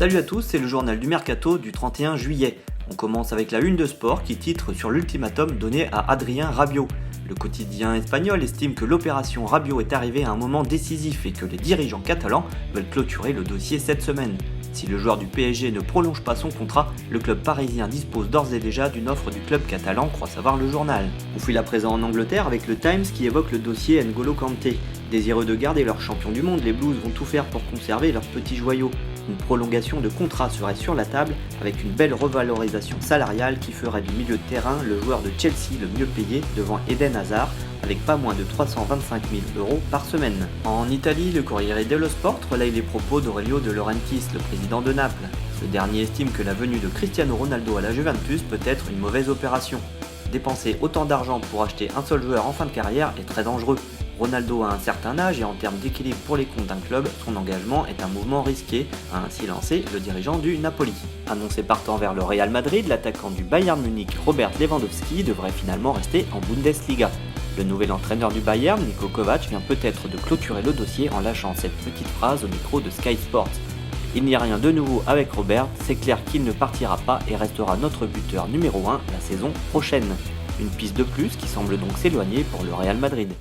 Salut à tous, c'est le journal du Mercato du 31 juillet. On commence avec la une de Sport qui titre sur l'ultimatum donné à Adrien Rabiot. Le quotidien espagnol estime que l'opération Rabiot est arrivée à un moment décisif et que les dirigeants catalans veulent clôturer le dossier cette semaine. Si le joueur du PSG ne prolonge pas son contrat, le club parisien dispose d'ores et déjà d'une offre du club catalan, croit savoir le journal. On file à présent en Angleterre avec le Times qui évoque le dossier N'Golo Kanté. Désireux de garder leur champion du monde, les Blues vont tout faire pour conserver leur petit joyau. Une prolongation de contrat serait sur la table avec une belle revalorisation salariale qui ferait du milieu de terrain le joueur de Chelsea le mieux payé devant Eden Hazard avec pas moins de 325 000 € par semaine. En Italie, le Corriere dello Sport relaye les propos d'Aurelio De Laurentiis, le président de Naples. Ce dernier estime que la venue de Cristiano Ronaldo à la Juventus peut être une mauvaise opération. Dépenser autant d'argent pour acheter un seul joueur en fin de carrière est très dangereux. Ronaldo a un certain âge et en termes d'équilibre pour les comptes d'un club, son engagement est un mouvement risqué, a ainsi lancé le dirigeant du Napoli. Annoncé partant vers le Real Madrid, l'attaquant du Bayern Munich Robert Lewandowski devrait finalement rester en Bundesliga. Le nouvel entraîneur du Bayern, Niko Kovac, vient peut-être de clôturer le dossier en lâchant cette petite phrase au micro de Sky Sports. Il n'y a rien de nouveau avec Robert, c'est clair qu'il ne partira pas et restera notre buteur numéro 1 la saison prochaine. Une piste de plus qui semble donc s'éloigner pour le Real Madrid.